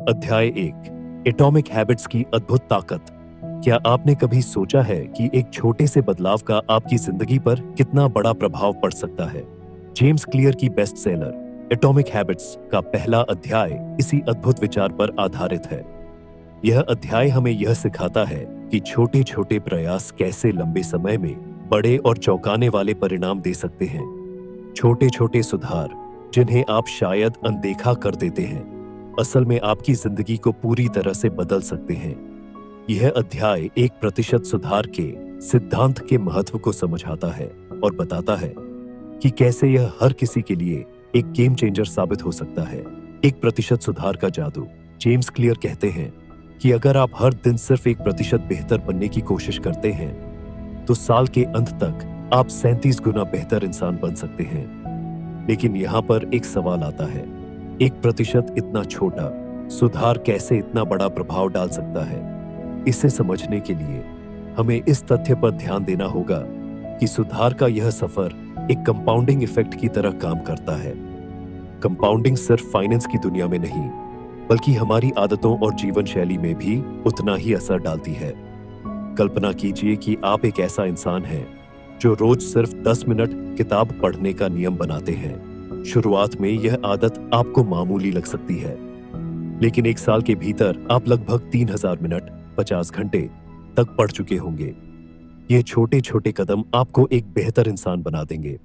अध्याय 1 atomic habits की अद्भुत ताकत। क्या आपने कभी सोचा है कि एक छोटे से बदलाव का आपकी जिंदगी पर कितना बड़ा प्रभाव पड़ सकता है? जेम्स क्लियर की बेस्ट सेलर एटॉमिक हैबिट्स का पहला अध्याय इसी अद्भुत विचार पर आधारित है। यह अध्याय हमें यह सिखाता है कि छोटे छोटे प्रयास कैसे लंबे समय में बड़े और चौंकाने वाले परिणाम दे सकते हैं। छोटे छोटे सुधार जिन्हें आप शायद अनदेखा कर देते हैं, असल में आपकी जिंदगी को पूरी तरह से बदल सकते हैं। यह अध्याय 1% सुधार के सिद्धांत के महत्व को समझाता है और बताता है कि कैसे यह हर किसी के लिए एक गेम चेंजर साबित हो सकता है। 1% सुधार का जादू। जेम्स क्लियर कहते हैं कि अगर आप हर दिन सिर्फ 1% बेहतर बनने की कोशिश करते हैं, तो साल के अंत तक आप 37 गुना बेहतर इंसान बन सकते हैं। लेकिन यहाँ पर एक सवाल आता है, 1% इतना छोटा सुधार कैसे इतना बड़ा प्रभाव डाल सकता है? इसे समझने के लिए हमें इस तथ्य पर ध्यान देना होगा कि सुधार का यह सफर एक कंपाउंडिंग इफेक्ट की तरह काम करता है। कंपाउंडिंग सिर्फ फाइनेंस की दुनिया में नहीं, बल्कि हमारी आदतों और जीवन शैली में भी उतना ही असर डालती है। कल्पना कीजिए कि आप एक ऐसा इंसान हैं जो रोज सिर्फ 10 मिनट किताब पढ़ने का नियम बनाते हैं। शुरुआत में यह आदत आपको मामूली लग सकती है, लेकिन एक साल के भीतर आप लगभग 3000 मिनट 50 घंटे तक पढ़ चुके होंगे। ये छोटे छोटे कदम आपको एक बेहतर इंसान बना देंगे।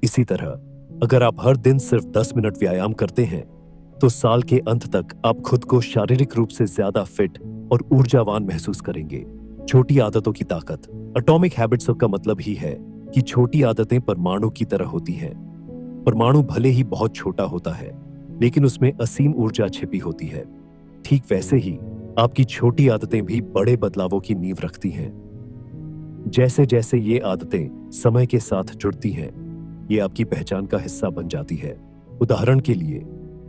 इसी तरह अगर आप हर दिन सिर्फ 10 मिनट व्यायाम करते हैं, तो साल के अंत तक आप खुद को शारीरिक रूप से ज्यादा फिट और ऊर्जावान महसूस करेंगे। छोटी आदतों की ताकत। एटॉमिक हैबिट्स का मतलब ही है कि छोटी आदतें परमाणु की तरह होती हैं। परमाणु भले ही बहुत छोटा होता है, लेकिन उसमें असीम ऊर्जा छिपी होती है। ठीक वैसे ही आपकी छोटी आदतें भी बड़े बदलावों की नींव रखती हैं। जैसे जैसे ये आदतें समय के साथ जुड़ती हैं, ये आपकी पहचान का हिस्सा बन जाती है। उदाहरण के लिए,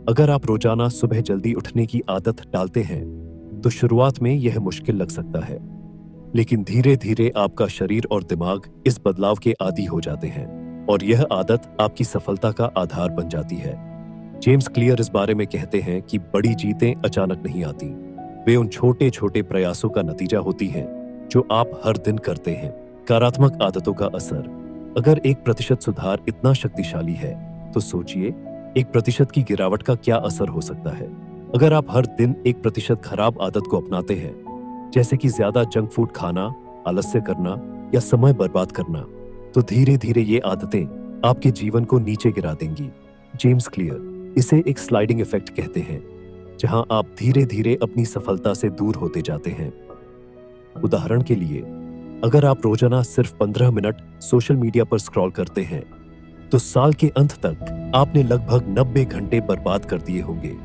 अगर आप रोजाना सुबह जल्दी उठने की आदत डालते हैं, तो शुरुआत में यह मुश्किल लग सकता है, लेकिन धीरे धीरे आपका शरीर और दिमाग इस बदलाव के आदी हो जाते हैं और यह आदत आपकी सफलता का आधार बन जाती है। जेम्स क्लियर इस बारे में कहते हैं कि बड़ी जीतें अचानक नहीं आती, वे उन छोटे छोटे प्रयासों का नतीजा होती हैं जो आप हर दिन करते हैं। सकारात्मक आदतों का असर। अगर 1% सुधार इतना शक्तिशाली है, तो सोचिए 1% की गिरावट का क्या असर हो सकता है। अगर आप हर दिन 1% खराब आदत को अपनाते हैं, जैसे कि ज्यादा जंक फूड खाना, आलस्य करना या समय बर्बाद करना, तो धीरे धीरे ये आदतें आपके जीवन को नीचे गिरा देंगी। जेम्स क्लियर इसे एक स्लाइडिंग इफेक्ट कहते हैं, जहां आप धीरे धीरे अपनी सफलता से दूर होते जाते हैं। उदाहरण के लिए, अगर आप रोजाना सिर्फ 15 मिनट सोशल मीडिया पर स्क्रॉल करते हैं, तो साल के अंत तक आपने लगभग 90 घंटे बर्बाद कर दिए होंगे।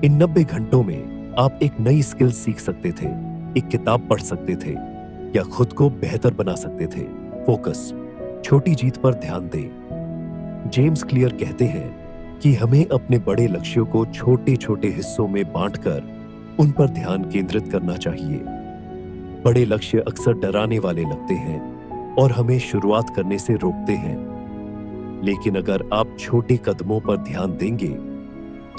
इन 90 घंटों में आप एक नई स्किल सीख सकते थे, एक किताब पढ़ सकते थे या खुद को बेहतर बना सकते थे। फोकस। छोटी जीत पर ध्यान दें। जेम्स क्लियर कहते हैं कि हमें अपने बड़े लक्ष्यों को छोटे छोटे हिस्सों में बांटकर उन पर ध्यान केंद्रित करना चाहिए। बड़े लक्ष्य अक्सर डराने वाले लगते हैं और हमें शुरुआत करने से रोकते हैं, लेकिन अगर आप छोटे कदमों पर ध्यान देंगे,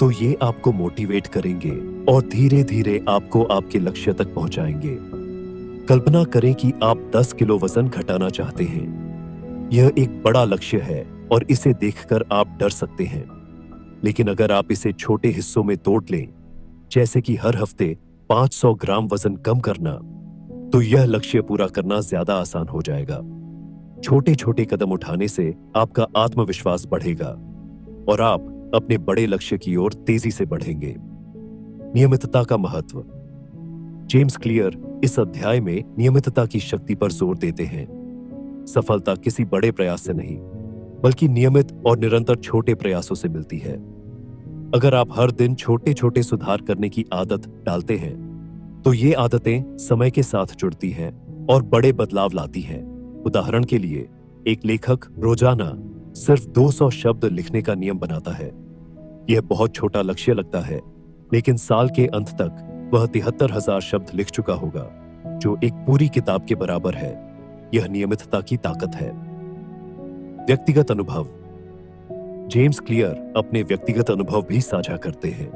तो ये आपको मोटिवेट करेंगे और धीरे धीरे आपको आपके लक्ष्य तक पहुंचाएंगे। कल्पना करें कि आप 10 किलो वजन घटाना चाहते हैं। यह एक बड़ा लक्ष्य है और इसे देखकर आप डर सकते हैं, लेकिन अगर आप इसे छोटे हिस्सों में तोड़ लें, जैसे कि हर हफ्ते 500 ग्राम वजन कम करना, तो यह लक्ष्य पूरा करना ज्यादा आसान हो जाएगा। छोटे छोटे कदम उठाने से आपका आत्मविश्वास बढ़ेगा और आप अपने बड़े लक्ष्य की ओर तेजी से बढ़ेंगे। नियमितता का महत्व। जेम्स क्लियर इस अध्याय में नियमितता की शक्ति पर जोर देते हैं। सफलता किसी बड़े प्रयास से नहीं, बल्कि नियमित और निरंतर छोटे प्रयासों से मिलती है। अगर आप हर दिन छोटे छोटे सुधार करने की आदत डालते हैं, तो ये आदतें समय के साथ जुड़ती हैं और बड़े बदलाव लाती हैं। उदाहरण के लिए, एक लेखक रोजाना सिर्फ 200 शब्द लिखने का नियम बनाता है। यह बहुत छोटा लक्ष्य लगता है, लेकिन साल के अंत तक वह 73,000 शब्द लिख चुका होगा, जो एक पूरी किताब के बराबर है। यह नियमितता की ताकत है। व्यक्तिगत अनुभव। जेम्स क्लियर अपने व्यक्तिगत अनुभव भी साझा करते हैं।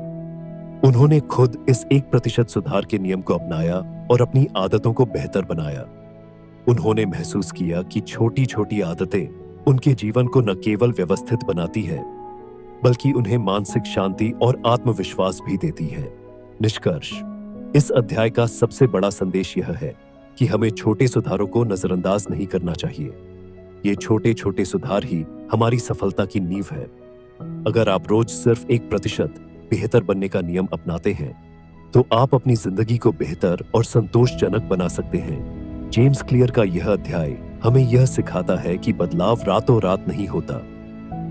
उन्होंने खुद इस 1% सुधार के नियम को अपनाया और अपनी आदतों को बेहतर बनाया। उन्होंने महसूस किया कि छोटी छोटी आदतें उनके जीवन को न केवल व्यवस्थित बनाती है, बल्कि उन्हें मानसिक शांति और आत्मविश्वास भी देती है। निष्कर्ष, इस अध्याय का सबसे बड़ा संदेश यह है कि हमें छोटे सुधारों को नजरअंदाज नहीं करना चाहिए। ये छोटे छोटे सुधार ही हमारी सफलता की नींव है। अगर आप रोज सिर्फ 1% बेहतर बनने का नियम अपनाते हैं, तो आप अपनी जिंदगी को बेहतर और संतोषजनक बना सकते हैं। जेम्स क्लियर का यह अध्याय हमें यह सिखाता है कि बदलाव रातों रात नहीं होता।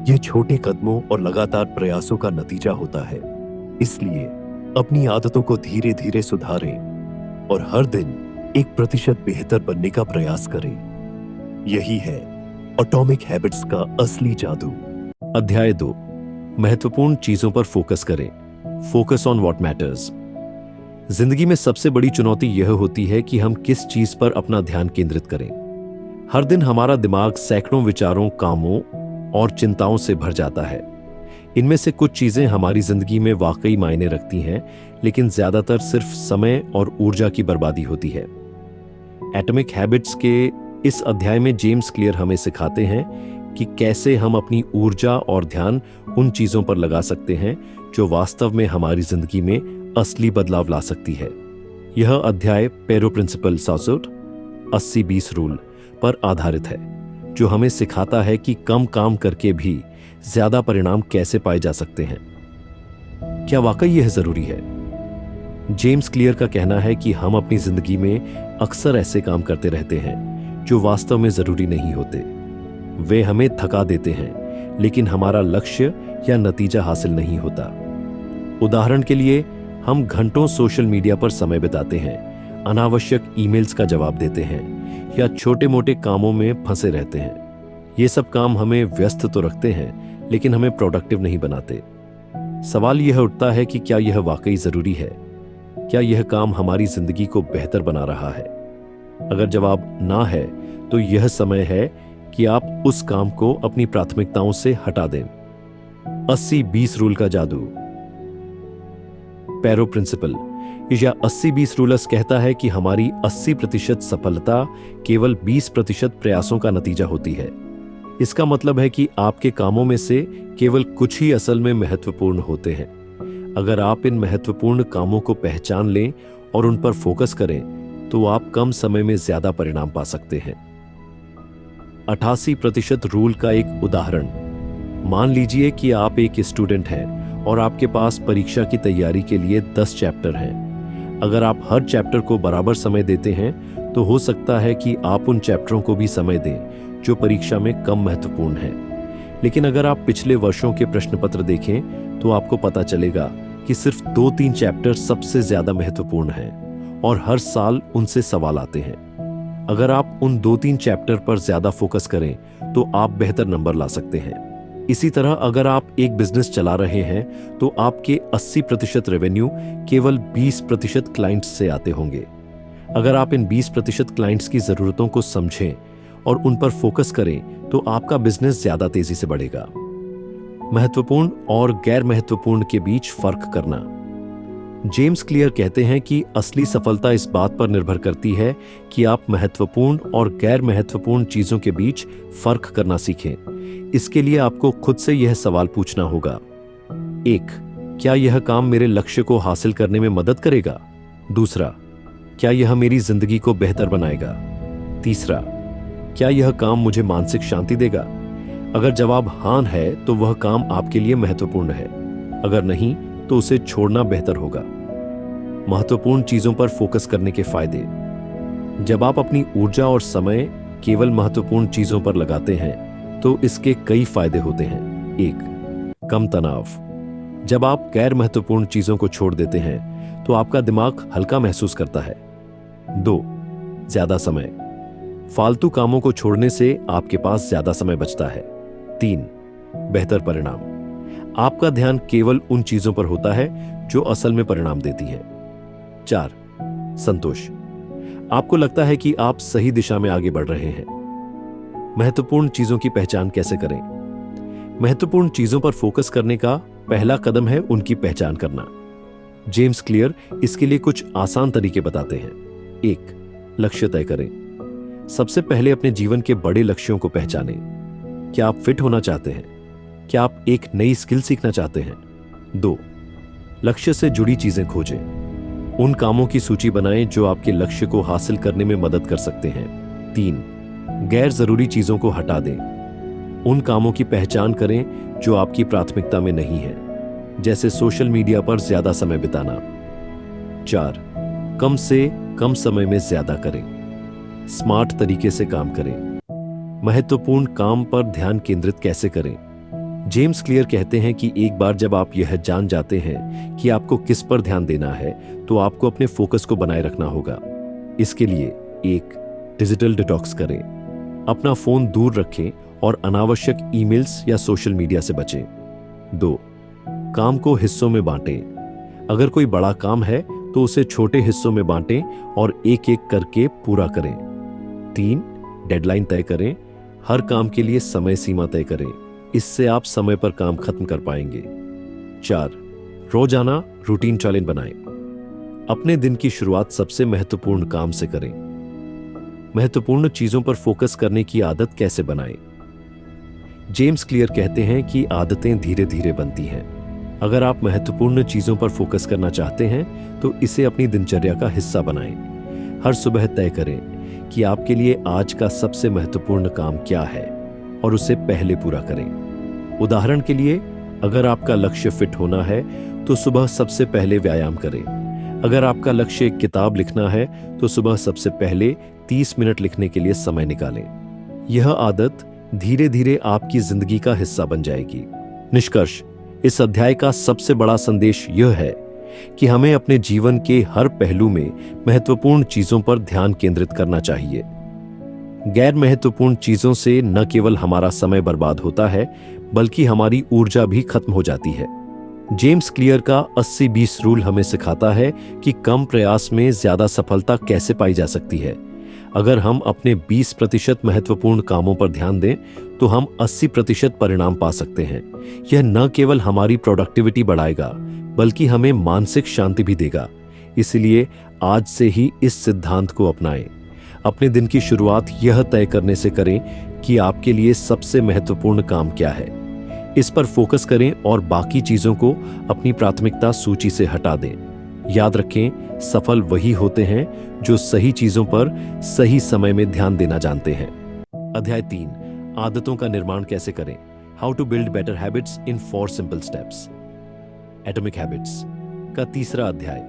यह छोटे कदमों और लगातार प्रयासों का नतीजा होता है। इसलिए अपनी आदतों को धीरे धीरे सुधारें और हर दिन 1% बेहतर बनने का प्रयास करें। यही है एटॉमिक हैबिट्स का असली जादू। अध्याय 2, महत्वपूर्ण चीजों पर फोकस करें। Focus on what matters. जिंदगी में सबसे बड़ी चुनौती यह होती है कि हम किस चीज पर अपना ध्यान केंद्रित करें। हर दिन हमारा दिमाग सैकड़ों विचारों, कामों और चिंताओं से भर जाता है। इनमें से कुछ चीजें हमारी जिंदगी में वाकई मायने रखती हैं, लेकिन ज्यादातर सिर्फ समय और ऊर्जा की बर्बादी होती है। एटॉमिक हैबिट्स के इस अध्याय में जेम्स क्लियर हमें सिखाते हैं कि कैसे हम अपनी ऊर्जा और ध्यान उन चीजों पर लगा सकते हैं जो वास्तव में हमारी जिंदगी में असली बदलाव ला सकती है। यह अध्याय पेरो प्रिंसिपल साउसूट 80-20 रूल पर आधारित है, जो हमें सिखाता है कि कम काम करके भी ज्यादा परिणाम कैसे पाए जा सकते हैं। क्या वाकई यह जरूरी है? जेम्स क्लियर का कहना है कि हम अपनी जिंदगी में अक्सर ऐसे काम करते रहते हैं जो वास्तव में जरूरी नहीं होते। वे हमें थका देते हैं, लेकिन हमारा लक्ष्य या नतीजा हासिल नहीं होता। उदाहरण के लिए, हम घंटों सोशल मीडिया पर समय बिताते हैं, अनावश्यक ईमेल्स का जवाब देते हैं या छोटे मोटे कामों में फंसे रहते हैं। ये सब काम हमें व्यस्त तो रखते हैं, लेकिन हमें प्रोडक्टिव नहीं बनाते। सवाल यह उठता है कि क्या यह वाकई जरूरी है? क्या यह काम हमारी जिंदगी को बेहतर बना रहा है? अगर जवाब ना है, तो यह समय है कि आप उस काम को अपनी प्राथमिकताओं से हटा दें। 80-20 रूल का जादू। पेरो प्रिंसिपल या 80-20 रूलस कहता है कि हमारी 80% सफलता केवल 20% प्रयासों का नतीजा होती है। इसका मतलब है कि आपके कामों में से केवल कुछ ही असल में महत्वपूर्ण होते हैं। अगर आप इन महत्वपूर्ण कामों को पहचान लें और उन पर फोकस करें, तो आप कम समय में ज्यादा परिणाम पा सकते हैं। 88% रूल का एक उदाहरण। मान लीजिए कि आप एक स्टूडेंट हैं और आपके पास परीक्षा की तैयारी के लिए 10 चैप्टर हैं। अगर आप हर चैप्टर को बराबर समय देते हैं, तो हो सकता है कि आप उन चैप्टरों को भी समय दें जो परीक्षा में कम महत्वपूर्ण हैं। लेकिन अगर आप पिछले वर्षों के प्रश्न पत्र देखें, तो आपको पता चलेगा कि सिर्फ 2-3 चैप्टर सबसे ज्यादा महत्वपूर्ण हैं और हर साल उनसे सवाल आते हैं। अगर आप उन 2-3 चैप्टर पर ज्यादा फोकस करें, तो आप बेहतर नंबर ला सकते हैं। इसी तरह अगर आप एक बिजनेस चला रहे हैं, तो आपके 80% रेवेन्यू केवल 20% क्लाइंट्स से आते होंगे। अगर आप इन 20% क्लाइंट्स की जरूरतों को समझें और उन पर फोकस करें, तो आपका बिजनेस ज्यादा तेजी से बढ़ेगा। महत्वपूर्ण और गैर महत्वपूर्ण के बीच फर्क करना। जेम्स क्लियर कहते हैं कि असली सफलता इस बात पर निर्भर करती है कि आप महत्वपूर्ण और गैर महत्वपूर्ण चीजों के बीच फर्क करना सीखें। इसके लिए आपको खुद से यह सवाल पूछना होगा। 1. क्या यह काम मेरे लक्ष्य को हासिल करने में मदद करेगा? 2. क्या यह मेरी जिंदगी को बेहतर बनाएगा? 3. क्या यह काम मुझे मानसिक शांति देगा? अगर जवाब हाँ है, तो वह काम आपके लिए महत्वपूर्ण है। अगर नहीं, तो उसे छोड़ना बेहतर होगा। महत्वपूर्ण चीजों पर फोकस करने के फायदे। जब आप अपनी ऊर्जा और समय केवल महत्वपूर्ण चीजों पर लगाते हैं, तो इसके कई फायदे होते हैं। 1. कम तनाव। जब आप गैर महत्वपूर्ण चीजों को छोड़ देते हैं, तो आपका दिमाग हल्का महसूस करता है। 2. ज्यादा समय। फालतू कामों को छोड़ने से आपके पास ज्यादा समय बचता है। 3. बेहतर परिणाम। आपका ध्यान केवल उन चीजों पर होता है जो असल में परिणाम देती हैं। 4. संतोष। आपको लगता है कि आप सही दिशा में आगे बढ़ रहे हैं। महत्वपूर्ण चीजों की पहचान कैसे करें? महत्वपूर्ण चीजों पर फोकस करने का पहला कदम है उनकी पहचान करना। जेम्स क्लियर इसके लिए कुछ आसान तरीके बताते हैं। 1. लक्ष्य तय करें। सबसे पहले अपने जीवन के बड़े लक्ष्यों को पहचानें। क्या आप फिट होना चाहते हैं? क्या आप एक नई स्किल सीखना चाहते हैं? 2. लक्ष्य से जुड़ी चीजें खोजें। उन कामों की सूची बनाएं जो आपके लक्ष्य को हासिल करने में मदद कर सकते हैं। 3. गैर जरूरी चीजों को हटा दें। उन कामों की पहचान करें जो आपकी प्राथमिकता में नहीं है, जैसे सोशल मीडिया पर ज्यादा समय बिताना। 4. कम से कम समय में ज्यादा करें। स्मार्ट तरीके से काम करें। महत्वपूर्ण काम पर ध्यान केंद्रित कैसे करें? जेम्स क्लियर कहते हैं कि एक बार जब आप यह जान जाते हैं कि आपको किस पर ध्यान देना है, तो आपको अपने फोकस को बनाए रखना होगा। इसके लिए 1. डिजिटल डिटॉक्स करें। अपना फोन दूर रखें और अनावश्यक ईमेल्स या सोशल मीडिया से बचें। 2. काम को हिस्सों में बांटें। अगर कोई बड़ा काम है तो उसे छोटे हिस्सों में बांटें और एक एक करके पूरा करें। 3. डेडलाइन तय करें। हर काम के लिए समय सीमा तय करें। इससे आप समय पर काम खत्म कर पाएंगे। 4. रोजाना रूटीन चैलेंज बनाएं। अपने दिन की शुरुआत सबसे महत्वपूर्ण काम से करें। महत्वपूर्ण चीजों पर फोकस करने की आदत कैसे बनाएं? जेम्स क्लियर कहते हैं कि आदतें धीरे धीरे बनती हैं। अगर आप महत्वपूर्ण चीजों पर फोकस करना चाहते हैं तो इसे अपनी दिनचर्या का हिस्सा बनाएं। हर सुबह तय करें कि आपके लिए आज का सबसे महत्वपूर्ण काम क्या है और उसे पहले पूरा करें। उदाहरण के लिए, अगर आपका लक्ष्य फिट होना है तो सुबह सबसे पहले व्यायाम करें। अगर आपका लक्ष्य एक किताब लिखना है तो सुबह सबसे पहले 30 मिनट लिखने के लिए समय निकालें। यह आदत धीरे धीरे आपकी जिंदगी का हिस्सा बन जाएगी। निष्कर्ष, इस अध्याय का सबसे बड़ा संदेश यह है कि हमें अपने जीवन के हर पहलू में महत्वपूर्ण चीजों पर ध्यान केंद्रित करना चाहिए। गैर महत्वपूर्ण चीजों से न केवल हमारा समय बर्बाद होता है, बल्कि हमारी ऊर्जा भी खत्म हो जाती है। जेम्स क्लियर का 80-20 रूल हमें सिखाता है कि कम प्रयास में ज्यादा सफलता कैसे पाई जा सकती है। अगर हम अपने 20% महत्वपूर्ण कामों पर ध्यान दें तो हम 80% परिणाम पा सकते हैं। यह न केवल हमारी प्रोडक्टिविटी बढ़ाएगा, बल्कि हमें मानसिक शांति भी देगा। इसलिए आज से ही इस सिद्धांत को अपनाएं। अपने दिन की शुरुआत यह तय करने से करें कि आपके लिए सबसे महत्वपूर्ण काम क्या है। इस पर फोकस करें और बाकी चीजों को अपनी प्राथमिकता सूची से हटा दें। याद रखें, सफल वही होते हैं जो सही चीजों पर सही समय में ध्यान देना जानते हैं। अध्याय 3, आदतों का निर्माण कैसे करें। How to build better habits in 4 simple steps. Atomic habits का तीसरा अध्याय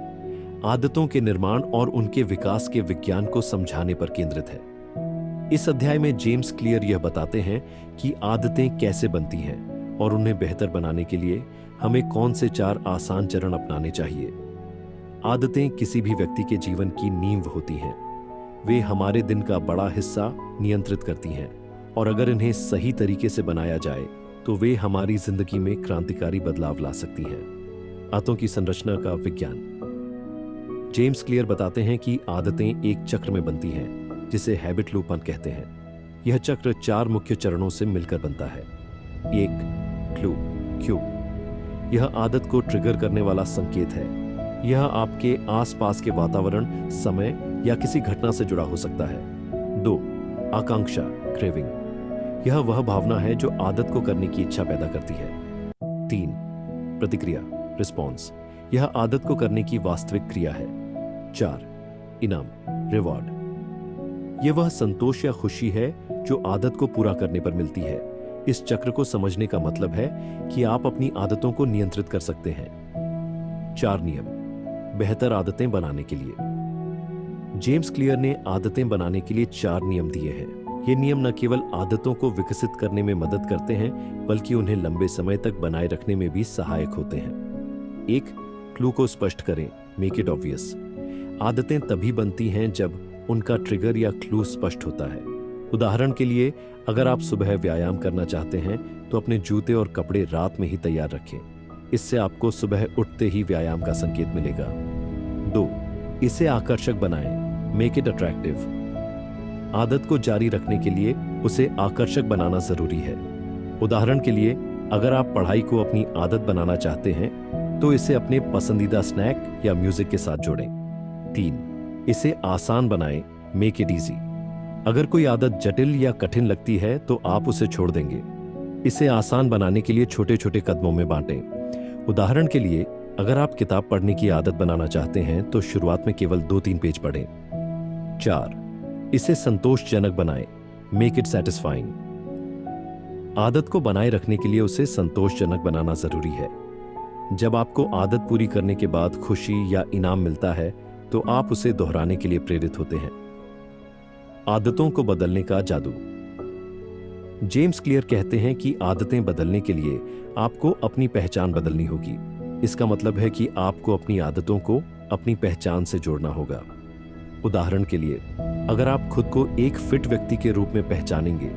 आदतों के निर्माण और उनके विकास के विज्ञान को समझाने पर केंद्रित है। इस अध्याय में जेम्स क्लियर यह बताते हैं कि आदतें कैसे बनती हैं और उन्हें बेहतर बनाने के लिए हमें कौन से 4 आसान चरण अपनाने चाहिए। आदतें किसी भी व्यक्ति के जीवन की नींव होती हैं। वे हमारे दिन का बड़ा हिस्सा नियंत्रित करती हैं और अगर इन्हें सही तरीके से बनाया जाए तो वे हमारी जिंदगी में क्रांतिकारी बदलाव ला सकती हैं। आदतों की संरचना का विज्ञान। जेम्स क्लियर बताते हैं कि आदतें एक चक्र में बनती हैं, जिसे हैबिट लूप कहते हैं। यह चक्र 4 मुख्य चरणों से मिलकर बनता है। 1. क्यू। यह आदत को ट्रिगर करने वाला संकेत है। यह आपके आसपास के वातावरण, समय या किसी घटना से जुड़ा हो सकता है। 2. आकांक्षा, क्रेविंग। यह वह भावना है जो आदत को करने की इच्छा पैदा करती है। 3. प्रतिक्रिया, रिस्पॉन्स। यह आदत को करने की वास्तविक क्रिया है। 4. इनाम, रिवॉर्ड। यह वह संतोष या खुशी है जो आदत को पूरा करने पर मिलती है। इस चक्र को समझने का मतलब है कि आप अपनी आदतों को नियंत्रित कर सकते हैं। 4 नियम बेहतर आदतें बनाने के लिए। जेम्स क्लियर ने आदतें बनाने के लिए 4 नियम दिए हैं। ये नियम न केवल आदतों को विकसित करने में मदद करते हैं, बल्कि उन्हें लंबे समय तक बनाए रखने में भी सहायक होते हैं। 1. क्लू को स्पष्ट करें, मेक इट ऑब्वियस। आदतें तभी बनती हैं जब उनका ट्रिगर या क्लू स्पष्ट होता है। उदाहरण के लिए, अगर आप सुबह व्यायाम करना चाहते हैं तो अपने जूते और कपड़े रात में ही तैयार रखें। इससे आपको सुबह उठते ही व्यायाम का संकेत मिलेगा। 2. इसे आकर्षक बनाएं, मेक इट अट्रैक्टिव। आदत को जारी रखने के लिए उसे आकर्षक बनाना जरूरी है। उदाहरण के लिए, अगर आप पढ़ाई को अपनी आदत बनाना चाहते हैं तो इसे अपने पसंदीदा स्नैक या म्यूजिक के साथ जोड़ें। 3, इसे आसान बनाएं, मेक इट इजी। अगर कोई आदत जटिल या कठिन लगती है तो आप उसे छोड़ देंगे। इसे आसान बनाने के लिए छोटे छोटे कदमों में बांटें। उदाहरण के लिए, अगर आप किताब पढ़ने की आदत बनाना चाहते हैं तो शुरुआत में केवल 2-3 पेज पढ़ें। 4, इसे संतोषजनक बनाएं, मेक इट सेटिस्फाइंग। आदत को बनाए रखने के लिए उसे संतोषजनक बनाना जरूरी है। जब आपको आदत पूरी करने के बाद खुशी या इनाम मिलता है तो आप उसे दोहराने के लिए प्रेरित होते हैं। आदतों को बदलने का जादू। जेम्स क्लियर कहते हैं कि आदतें बदलने के लिए आपको अपनी पहचान बदलनी होगी। इसका मतलब है कि आपको अपनी आदतों को अपनी पहचान से जोड़ना होगा। उदाहरण के लिए, अगर आप खुद को एक फिट व्यक्ति के रूप में पहचानेंगे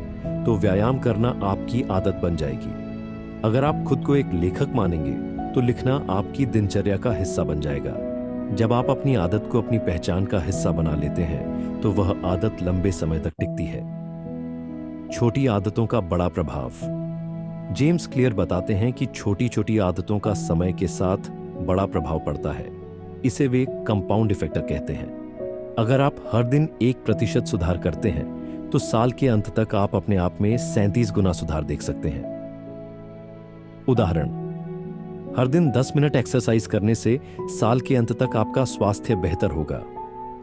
तो व्यायाम करना आपकी आदत बन जाएगी। अगर आप खुद को एक लेखक मानेंगे तो लिखना आपकी दिनचर्या का हिस्सा बन जाएगा। जब आप अपनी आदत को अपनी पहचान का हिस्सा बना लेते हैं तो वह आदत लंबे समय तक टिकती है। छोटी आदतों का बड़ा प्रभाव। जेम्स क्लियर बताते हैं कि छोटी छोटी आदतों का समय के साथ बड़ा प्रभाव पड़ता है। इसे वे कंपाउंड इफेक्ट कहते हैं। अगर आप हर दिन 1% सुधार करते हैं तो साल के अंत तक आप अपने आप में 37 गुना सुधार देख सकते हैं। उदाहरण, हर दिन 10 मिनट एक्सरसाइज करने से साल के अंत तक आपका स्वास्थ्य बेहतर होगा।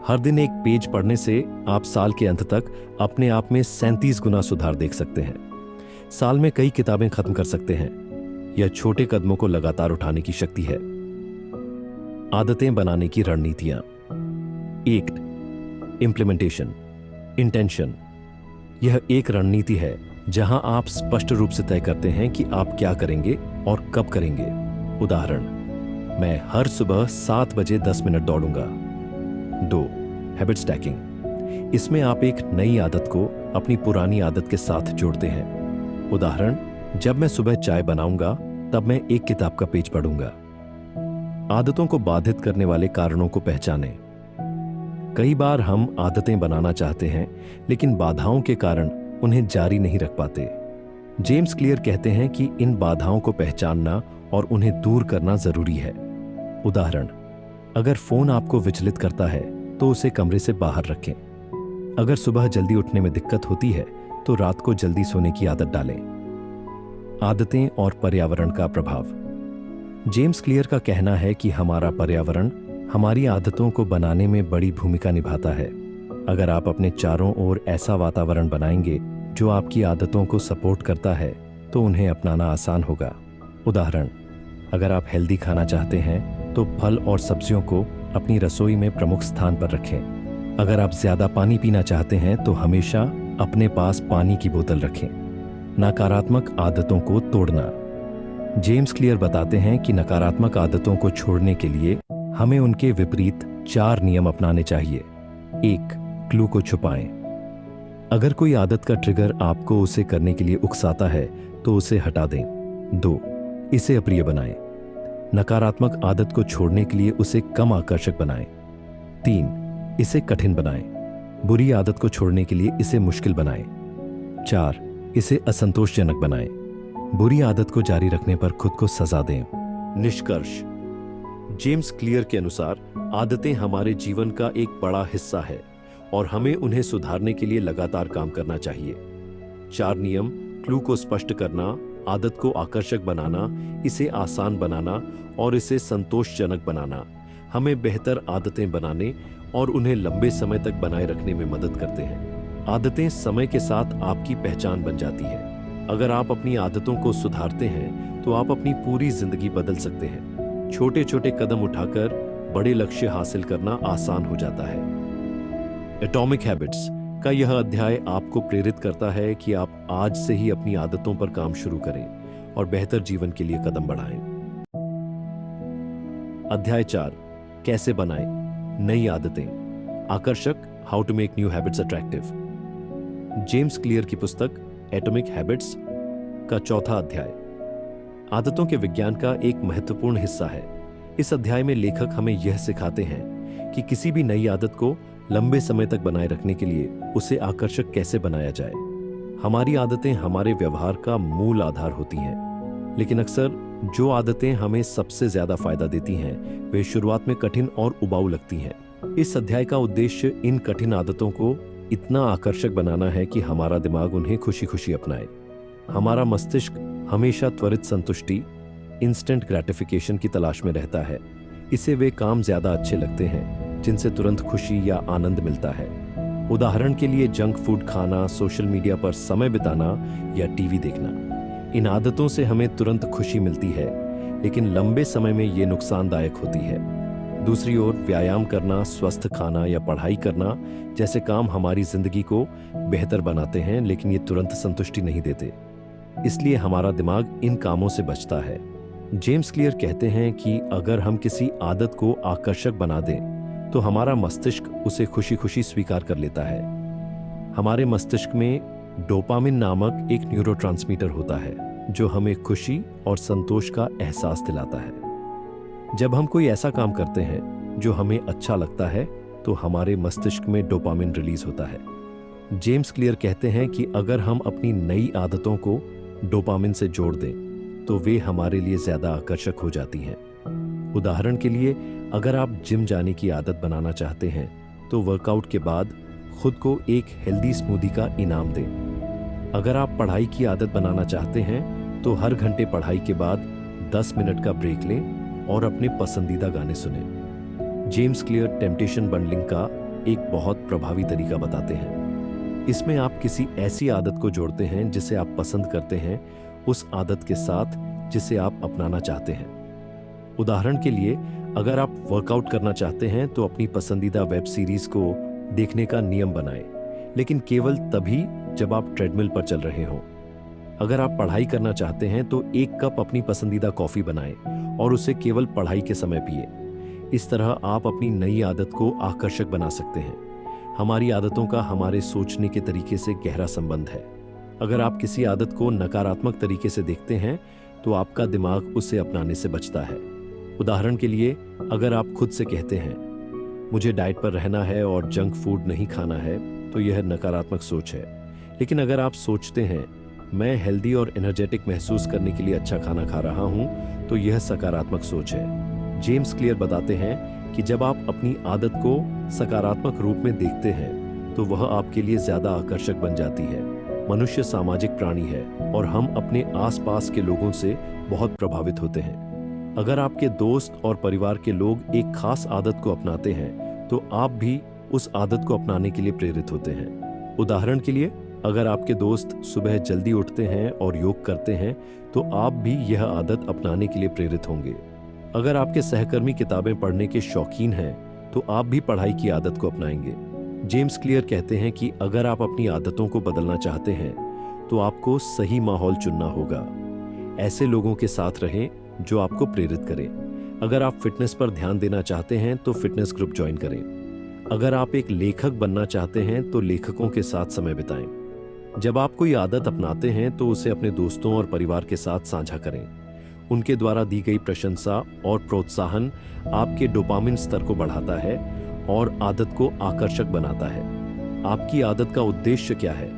हर दिन एक पेज पढ़ने से आप साल के अंत तक अपने आप में 37 गुना सुधार देख सकते हैं। साल में कई किताबें खत्म कर सकते हैं। यह छोटे कदमों को लगातार उठाने की शक्ति है। आदतें बनाने की रणनीतियां। 1, इंप्लीमेंटेशन, इंटेंशन। यह एक रणनीति है जहां आप स्पष्ट रूप से तय करते हैं कि आप क्या करेंगे और कब करेंगे। उदाहरण, मैं हर सुबह 7 बजे 10 मिनट दौड़ूंगा। 2, habit stacking. इसमें आप एक नई आदत को अपनी पुरानी आदत के साथ जोड़ते हैं। उदाहरण, जब मैं सुबह चाय बनाऊंगा तब मैं एक किताब का पेज पढ़ूंगा। आदतों को बाधित करने वाले कारणों को पहचानें। कई बार हम आदतें बनाना चाहते हैं लेकिन बाधाओं के कारण उन्हें जारी नहीं रख पाते। जेम्स क्लियर कहते हैं कि इन बाधाओं को पहचानना और उन्हें दूर करना जरूरी है। उदाहरण, अगर फोन आपको विचलित करता है तो उसे कमरे से बाहर रखें। अगर सुबह जल्दी उठने में दिक्कत होती है तो रात को जल्दी सोने की आदत डालें। आदतें और पर्यावरण का प्रभाव। जेम्स क्लियर का कहना है कि हमारा पर्यावरण हमारी आदतों को बनाने में बड़ी भूमिका निभाता है। अगर आप अपने चारों ओर ऐसा वातावरण बनाएंगे जो आपकी आदतों को सपोर्ट करता है तो उन्हें अपनाना आसान होगा। उदाहरण, अगर आप हेल्दी खाना चाहते हैं तो फल और सब्जियों को अपनी रसोई में प्रमुख स्थान पर रखें। अगर आप ज्यादा पानी पीना चाहते हैं तो हमेशा अपने पास पानी की बोतल रखें। नकारात्मक आदतों को तोड़ना। जेम्स क्लियर बताते हैं कि नकारात्मक आदतों को छोड़ने के लिए हमें उनके विपरीत 4 नियम अपनाने चाहिए। 1, क्लू को छुपाएं। अगर कोई आदत का ट्रिगर आपको उसे करने के लिए उकसाता है तो उसे हटा दें। 2, इसे अप्रिय बनाएं। नकारात्मक आदत को छोड़ने के लिए उसे कम आकर्षक बनाएं। 3, इसे कठिन बनाएं। बुरी आदत को छोड़ने के लिए इसे मुश्किल बनाएं। 4, इसे असंतोषजनक बनाएं। बुरी आदत को जारी रखने पर खुद को सजा दें। निष्कर्ष। जेम्स क्लियर के अनुसार आदतें हमारे जीवन का एक बड़ा हिस्सा है और हमें उन्हें सुधारने के लिए लगातार काम करना चाहिए। 4 नियम, क्लू को स्पष्ट करना, आदत को आकर्षक बनाना, इसे आसान बनाना और इसे संतोषजनक बनाना हमें बेहतर आदतें बनाने और उन्हें लंबे समय तक बनाए रखने में मदद करते हैं। आदतें समय के साथ आपकी पहचान बन जाती है। अगर आप अपनी आदतों को सुधारते हैं तो आप अपनी पूरी जिंदगी बदल सकते हैं। छोटे छोटे कदम उठाकर बड़े लक्ष्य हासिल करना आसान हो जाता है। एटॉमिक हैबिट्स का यह अध्याय आपको प्रेरित करता है कि आप आज से ही अपनी आदतों पर काम शुरू करें और बेहतर जीवन के लिए कदम बढ़ाएं। अध्याय 4, कैसे बनाएं नई आदतें। आकर्षक, how to make new habits attractive. James Clear की पुस्तक एटॉमिक हैबिट्स का 4था अध्याय आदतों के विज्ञान का एक महत्वपूर्ण हिस्सा है। इस अध्याय में लेखक हमें यह सिखाते हैं कि किसी भी नई आदत को लंबे समय तक बनाए रखने के लिए उसे आकर्षक कैसे बनाया जाए। हमारी आदतें हमारे व्यवहार का मूल आधार होती हैं, लेकिन अक्सर जो आदतें हमें सबसे ज्यादा फायदा देती हैं, वे शुरुआत में कठिन और उबाऊ लगती हैं। इस अध्याय का उद्देश्य इन कठिन आदतों को इतना आकर्षक बनाना है कि हमारा दिमाग उन्हें खुशी खुशी अपनाए। हमारा मस्तिष्क हमेशा त्वरित संतुष्टि, इंस्टेंट ग्रेटिफिकेशन की तलाश में रहता है। इसे वे काम ज्यादा अच्छे लगते हैं जिनसे तुरंत खुशी या आनंद मिलता है। उदाहरण के लिए जंक फूड खाना, सोशल मीडिया पर समय बिताना या टीवी देखना। इन आदतों से हमें तुरंत खुशी मिलती है, लेकिन लंबे समय में ये नुकसानदायक होती है। दूसरी ओर व्यायाम करना, स्वस्थ खाना या पढ़ाई करना जैसे काम हमारी जिंदगी को बेहतर बनाते हैं, लेकिन ये तुरंत संतुष्टि नहीं देते। इसलिए हमारा दिमाग इन कामों से बचता है। जेम्स क्लियर कहते हैं कि अगर हम किसी आदत को आकर्षक बना दें तो हमारा मस्तिष्क उसे खुशी खुशी स्वीकार कर लेता है। हमारे मस्तिष्क में डोपामिन नामक एक न्यूरोट्रांसमीटर होता है जो हमें खुशी और संतोष का एहसास दिलाता है। जब हम कोई ऐसा काम करते हैं जो हमें अच्छा लगता है तो हमारे मस्तिष्क में डोपामिन रिलीज होता है। जेम्स क्लियर कहते हैं कि अगर हम अपनी नई आदतों को डोपामिन से जोड़ दें तो वे हमारे लिए ज्यादा आकर्षक हो जाती हैं। उदाहरण के लिए, अगर आप जिम जाने की आदत बनाना चाहते हैं तो वर्कआउट के बाद खुद को एक हेल्दी स्मूदी का इनाम दें। अगर आप पढ़ाई की आदत बनाना चाहते हैं तो हर घंटे पढ़ाई के बाद 10 मिनट का ब्रेक लें और अपने पसंदीदा गाने सुनें। जेम्स क्लियर टेम्पटेशन बंडलिंग का एक बहुत प्रभावी तरीका बताते हैं। इसमें आप किसी ऐसी आदत को जोड़ते हैं जिसे आप पसंद करते हैं उस आदत के साथ जिसे आप अपनाना चाहते हैं। उदाहरण के लिए, अगर आप वर्कआउट करना चाहते हैं तो अपनी पसंदीदा वेब सीरीज को देखने का नियम बनाएं, लेकिन केवल तभी जब आप ट्रेडमिल पर चल रहे हों। अगर आप पढ़ाई करना चाहते हैं तो 1 कप अपनी पसंदीदा कॉफी बनाएं और उसे केवल पढ़ाई के समय पिए। इस तरह आप अपनी नई आदत को आकर्षक बना सकते हैं। हमारी आदतों का हमारे सोचने के तरीके से गहरा संबंध है। अगर आप किसी आदत को नकारात्मक तरीके से देखते हैं तो आपका दिमाग उसे अपनाने से बचता है। उदाहरण के लिए, अगर आप खुद से कहते हैं मुझे डाइट पर रहना है और जंक फूड नहीं खाना है, तो यह नकारात्मक सोच है। लेकिन अगर आप सोचते हैं मैं हेल्दी और एनर्जेटिक महसूस करने के लिए अच्छा खाना खा रहा हूं, तो यह सकारात्मक सोच है। जेम्स क्लियर बताते हैं कि जब आप अपनी आदत को सकारात्मक रूप में देखते हैं तो वह आपके लिए ज्यादा आकर्षक बन जाती है। मनुष्य सामाजिक प्राणी है और हम अपने आसपास के लोगों से बहुत प्रभावित होते हैं। अगर आपके दोस्त और परिवार के लोग एक खास आदत को अपनाते हैं तो आप भी उस आदत को अपनाने के लिए प्रेरित होते हैं। उदाहरण के लिए, अगर आपके दोस्त सुबह जल्दी उठते हैं और योग करते हैं तो आप भी यह आदत अपनाने के लिए प्रेरित होंगे। अगर आपके सहकर्मी किताबें पढ़ने के शौकीन हैं तो आप भी पढ़ाई की आदत को अपनाएंगे। जेम्स क्लियर कहते हैं कि अगर आप अपनी आदतों को बदलना चाहते हैं तो आपको सही माहौल चुनना होगा। ऐसे लोगों के साथ रहें जो आपको प्रेरित करें। अगर आप फिटनेस पर ध्यान देना चाहते हैं तो फिटनेस ग्रुप ज्वाइन करें। अगर आप एक लेखक बनना चाहते हैं तो लेखकों के साथ समय बिताएं। जब आप कोई आदत अपनाते हैं तो उसे अपने दोस्तों और परिवार के साथ साझा करें। उनके द्वारा दी गई प्रशंसा और प्रोत्साहन आपके डोपामिन स्तर को बढ़ाता है और आदत को आकर्षक बनाता है। आपकी आदत का उद्देश्य क्या है,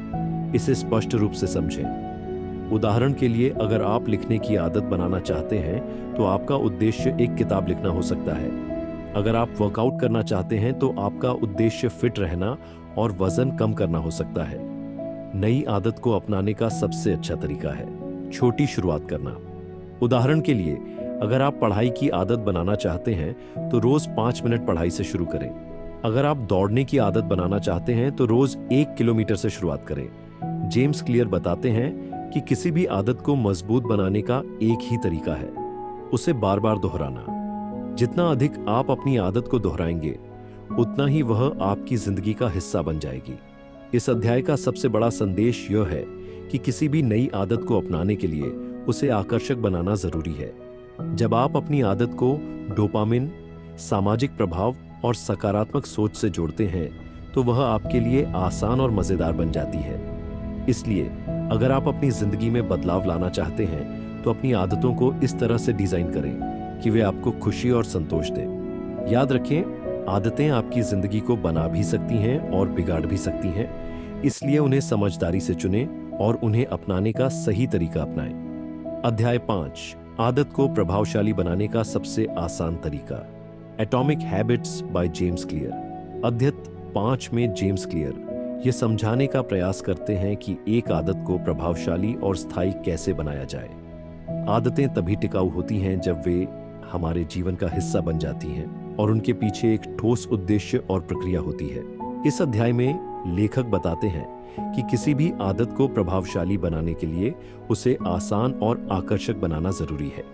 इसे स्पष्ट रूप से समझें। उदाहरण के लिए, अगर आप लिखने की आदत बनाना चाहते हैं तो आपका उद्देश्य एक किताब लिखना हो सकता है। अगर आप वर्कआउट करना चाहते हैं तो आपका उद्देश्य फिट रहना और वजन कम करना हो सकता है। नई आदत को अपनाने का सबसे अच्छा तरीका है छोटी शुरुआत करना। उदाहरण के लिए, अगर आप पढ़ाई की आदत बनाना चाहते हैं तो रोज 5 मिनट पढ़ाई से शुरू करें। अगर आप दौड़ने की आदत बनाना चाहते हैं तो रोज 1 किलोमीटर से शुरुआत करें। जेम्स क्लियर बताते हैं कि किसी भी आदत को मजबूत बनाने का एक ही तरीका है, उसे बार बार दोहराना। जितना अधिक आप अपनी आदत को दोहराएंगे उतना ही वह आपकी जिंदगी का हिस्सा बन जाएगी। इस अध्याय का सबसे बड़ा संदेश यह है कि किसी भी नई आदत को अपनाने के लिए उसे आकर्षक बनाना जरूरी है। जब आप अपनी आदत को डोपामिन, सामाजिक प्रभाव और सकारात्मक सोच से जोड़ते हैं तो वह आपके लिए आसान और मजेदार बन जाती है। इसलिए अगर आप अपनी जिंदगी में बदलाव लाना चाहते हैं तो अपनी आदतों को इस तरह से डिजाइन करें कि वे आपको खुशी और संतोष दें। याद रखें, आदतें आपकी जिंदगी को बना भी सकती हैं और बिगाड़ भी सकती हैं, इसलिए उन्हें समझदारी से चुनें और उन्हें अपनाने का सही तरीका अपनाएं। अध्याय 5, आदत को प्रभावशाली बनाने का सबसे आसान तरीका। Atomic habits by James clear. अध्याय 5 में जेम्स क्लियर ये समझाने का प्रयास करते हैं कि एक आदत को प्रभावशाली और स्थायी कैसे बनाया जाए। आदतें तभी टिकाऊ होती हैं जब वे हमारे जीवन का हिस्सा बन जाती हैं और उनके पीछे एक ठोस उद्देश्य और प्रक्रिया होती है। इस अध्याय में लेखक बताते हैं कि किसी भी आदत को प्रभावशाली बनाने के लिए उसे आसान और आकर्षक बनाना जरूरी है।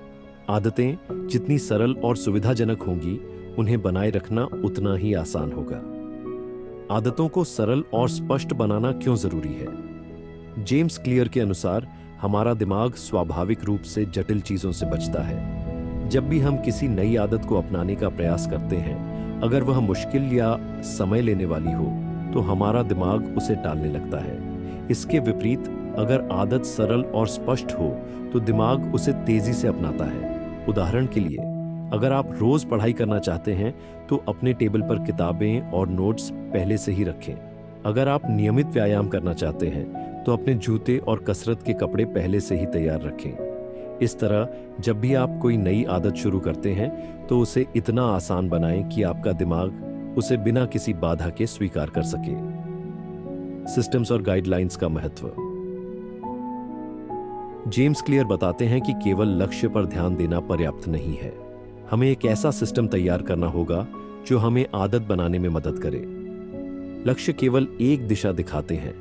आदतें जितनी सरल और सुविधाजनक होंगी, उन्हें बनाए रखना उतना ही आसान होगा। आदतों को सरल और स्पष्ट बनाना क्यों जरूरी है? जेम्स क्लियर के अनुसार हमारा दिमाग स्वाभाविक रूप से जटिल चीजों से बचता है। जब भी हम किसी नई आदत को अपनाने का प्रयास करते हैं, अगर वह मुश्किल या समय लेने वाली हो तो हमारा दिमाग उसे टालने लगता है। इसके विपरीत अगर आदत सरल और स्पष्ट हो तो दिमाग उसे तेजी से अपनाता है। उदाहरण के लिए, अगर आप रोज पढ़ाई करना चाहते हैं तो अपने टेबल पर किताबें और नोट्स पहले से ही रखें। अगर आप नियमित व्यायाम करना चाहते हैं तो अपने जूते और कसरत के कपड़े पहले से ही तैयार रखें। इस तरह जब भी आप कोई नई आदत शुरू करते हैं तो उसे इतना आसान बनाएं कि आपका दिमाग उसे बिना किसी बाधा के स्वीकार कर सके। सिस्टम्स और गाइडलाइंस का महत्व। जेम्स क्लियर बताते हैं कि केवल लक्ष्य पर ध्यान देना पर्याप्त नहीं है। हमें एक ऐसा सिस्टम तैयार करना होगा जो हमें आदत बनाने में मदद करे। लक्ष्य केवल एक दिशा दिखाते हैं,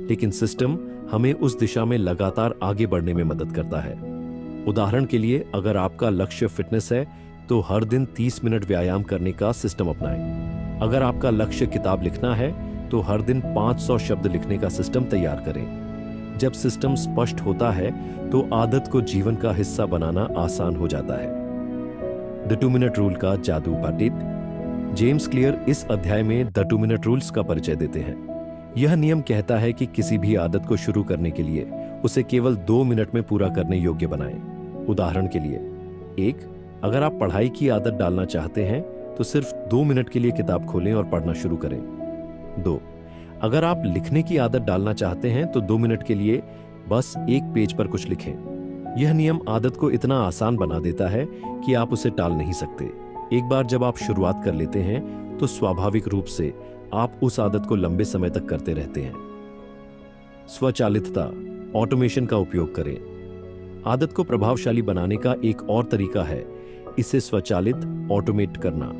लेकिन सिस्टम हमें उस दिशा में लगातार आगे बढ़ने में मदद करता है। उदाहरण के लिए, अगर आपका लक्ष्य फिटनेस है तो हर दिन 30 मिनट व्यायाम करने का सिस्टम अपनाएं। अगर आपका लक्ष्य किताब लिखना है तो हर दिन 500 शब्द लिखने का सिस्टम तैयार करें। जब सिस्टम स्पष्ट होता है तो आदत को जीवन का हिस्सा बनाना आसान हो जाता है। द 2 मिनट रूल का जादू पाटित। जेम्स क्लियर इस अध्याय में द 2 मिनट रूल्स का परिचय देते हैं। यह नियम कहता है कि किसी भी आदत को शुरू करने के लिए उसे केवल 2 मिनट में पूरा करने योग्य बनाएं। उदाहरण के लिए, 1. अगर आप पढ़ाई की आदत डालना चाहते हैं तो सिर्फ 2 मिनट के लिए किताब खोलें और पढ़ना शुरू करें। 2. अगर आप लिखने की आदत डालना चाहते हैं तो 2 मिनट के लिए बस एक पेज पर कुछ लिखें। यह नियम आदत को इतना आसान बना देता है कि आप उसे टाल नहीं सकते। एक बार जब आप शुरुआत कर लेते हैं तो स्वाभाविक रूप से आप उस आदत को लंबे समय तक करते रहते हैं। स्वचालितता, ऑटोमेशन का उपयोग करें। आदत को प्रभावशाली बनाने का एक और तरीका है इसे स्वचालित ऑटोमेट करना।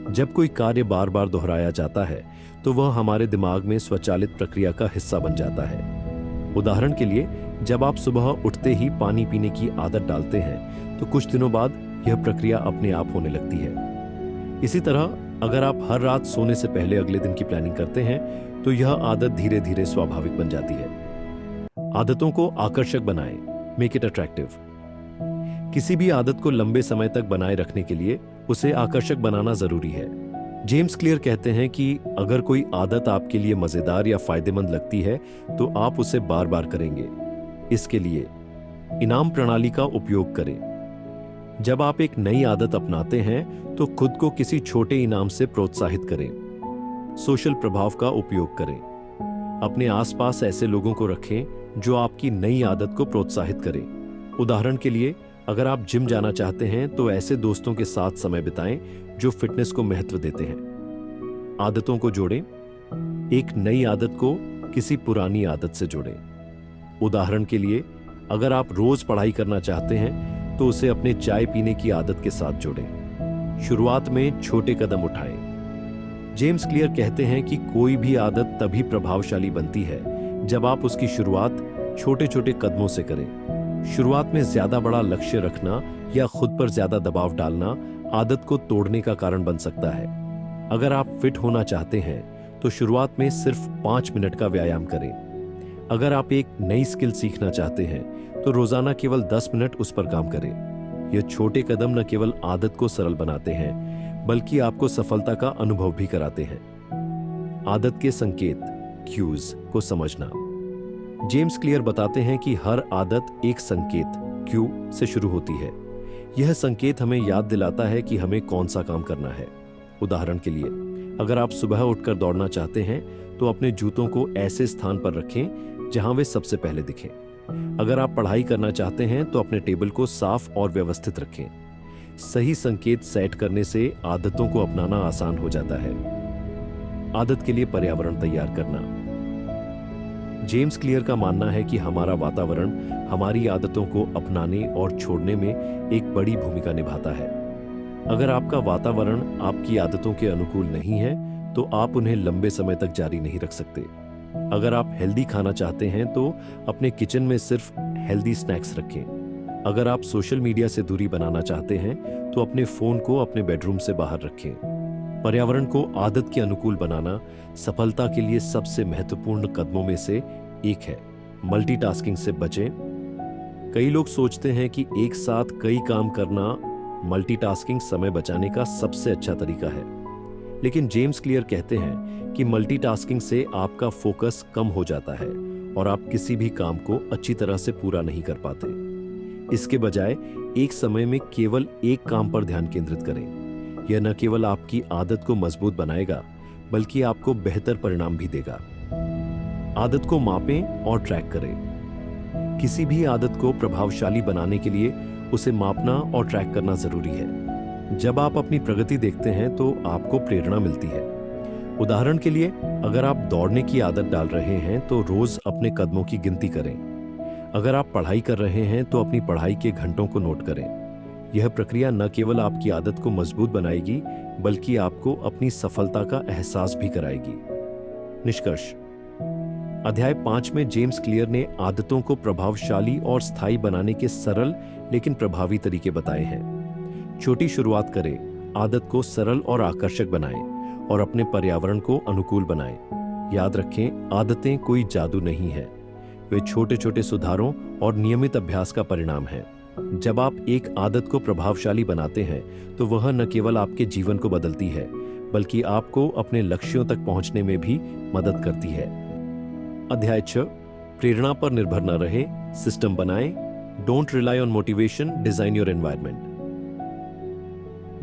जब कोई कार्य बार बार दोहराया जाता है तो वह हमारे दिमाग में स्वचालित प्रक्रिया का हिस्सा बन जाता है। उदाहरण के लिए, जब आप सुबह उठते ही पानी पीने की आदत डालते हैं तो कुछ दिनों बाद यह प्रक्रिया अपने आप होने लगती है। इसी तरह अगर आप हर रात सोने से पहले अगले दिन की प्लानिंग करते हैं तो यह आदत धीरे धीरे स्वाभाविक बन जाती है। आदतों को आकर्षक बनाएं, मेक इट अट्रैक्टिव। किसी भी आदत को लंबे समय तक बनाए रखने के लिए उसे आकर्षक बनाना जरूरी है। जेम्स क्लियर कहते हैं कि अगर कोई आदत आपके लिए मजेदार या फायदेमंद लगती है तो आप उसे बार बार करेंगे। इसके लिए इनाम प्रणाली का उपयोग करें। जब आप एक नई आदत अपनाते हैं तो खुद को किसी छोटे इनाम से प्रोत्साहित करें। सोशल प्रभाव का उपयोग करें। अपने आसपास ऐसे लोगों को रखें जो आपकी नई आदत को प्रोत्साहित करें। उदाहरण के लिए, अगर आप जिम जाना चाहते हैं तो ऐसे दोस्तों के साथ समय बिताएं जो फिटनेस को महत्व देते हैं। आदतों को जोड़ें। एक नई आदत को किसी पुरानी आदत से जोड़ें। उदाहरण के लिए, अगर आप रोज पढ़ाई करना चाहते हैं तो उसे अपने चाय पीने की आदत के साथ जोड़ें। शुरुआत में छोटे कदम उठाएं। जेम्स क्लियर कहते हैं कि कोई भी आदत तभी प्रभावशाली बनती है जब आप उसकी शुरुआत छोटे छोटे कदमों से करें। शुरुआत में ज्यादा बड़ा लक्ष्य रखना या खुद पर ज्यादा दबाव डालना आदत को तोड़ने का कारण बन सकता है। अगर आप फिट होना चाहते हैं तो शुरुआत में सिर्फ 5 मिनट का व्यायाम करें। अगर आप एक नई स्किल सीखना चाहते हैं तो रोजाना केवल 10 मिनट उस पर काम करें। यह छोटे कदम न केवल आदत को सरल बनाते हैं बल्कि आपको सफलता का अनुभव भी कराते हैं। आदत के संकेत, क्यूज को समझना। जेम्स क्लियर बताते हैं कि हर आदत एक संकेत, क्यू से शुरू होती है। यह संकेत हमें याद दिलाता है कि हमें कौन सा काम करना है। उदाहरण के लिए, अगर आप सुबह उठकर दौड़ना चाहते हैं तो अपने जूतों को ऐसे स्थान पर रखें जहां वे सबसे पहले दिखें। अगर आप पढ़ाई करना चाहते हैं तो अपने टेबल को साफ और व्यवस्थित रखें। सही संकेत सेट करने से आदतों को अपनाना आसान हो जाता है। आदत के लिए पर्यावरण तैयार करना। जेम्स क्लियर का मानना है कि हमारा वातावरण हमारी आदतों को अपनाने और छोड़ने में एक बड़ी भूमिका निभाता है। अगर आपका वातावरण आपकी आदतों के अनुकूल नहीं है तो आप उन्हें लंबे समय तक जारी नहीं रख सकते। अगर आप हेल्दी खाना चाहते हैं तो अपने किचन में सिर्फ हेल्दी स्नैक्स रखें। अगर आप सोशल मीडिया से दूरी बनाना चाहते हैं तो अपने फोन को अपने बेडरूम से बाहर रखें। पर्यावरण को आदत के अनुकूल बनाना सफलता के लिए सबसे महत्वपूर्ण कदमों में से एक है। मल्टीटास्किंग से बचें। कई लोग सोचते हैं कि एक साथ कई काम करना मल्टीटास्किंग समय बचाने का सबसे अच्छा तरीका है, लेकिन जेम्स क्लियर कहते हैं कि मल्टीटास्किंग से आपका फोकस कम हो जाता है और आप किसी भी काम को अच्छी तरह से पूरा नहीं कर पाते। इसके बजाय एक समय में केवल एक काम पर ध्यान केंद्रित करें। यह न केवल आपकी आदत को मजबूत बनाएगा बल्कि आपको बेहतर परिणाम भी देगा। आदत को मापें और ट्रैक करें। किसी भी आदत को प्रभावशाली बनाने के लिए उसे मापना और ट्रैक करना जरूरी है। जब आप अपनी प्रगति देखते हैं तो आपको प्रेरणा मिलती है। उदाहरण के लिए, अगर आप दौड़ने की आदत डाल रहे हैं तो रोज अपने कदमों की गिनती करें। अगर आप पढ़ाई कर रहे हैं तो अपनी पढ़ाई के घंटों को नोट करें। यह प्रक्रिया न केवल आपकी आदत को मजबूत बनाएगी बल्कि आपको अपनी सफलता का एहसास भी कराएगी। निष्कर्ष। अध्याय 5 में जेम्स क्लियर ने आदतों को प्रभावशाली और स्थायी बनाने के सरल लेकिन प्रभावी तरीके बताए हैं। छोटी शुरुआत करें, आदत को सरल और आकर्षक बनाएं और अपने पर्यावरण को अनुकूल बनाएं। याद रखें, आदतें कोई जादू नहीं है, वे छोटे छोटे सुधारों और नियमित अभ्यास का परिणाम है। जब आप एक आदत को प्रभावशाली बनाते हैं तो वह न केवल आपके जीवन को बदलती है बल्कि आपको अपने लक्ष्यों तक पहुंचने में भी मदद करती है। अध्याय 6, प्रेरणा पर निर्भर न रहे, सिस्टम बनाएं। Don't rely on motivation, design your environment.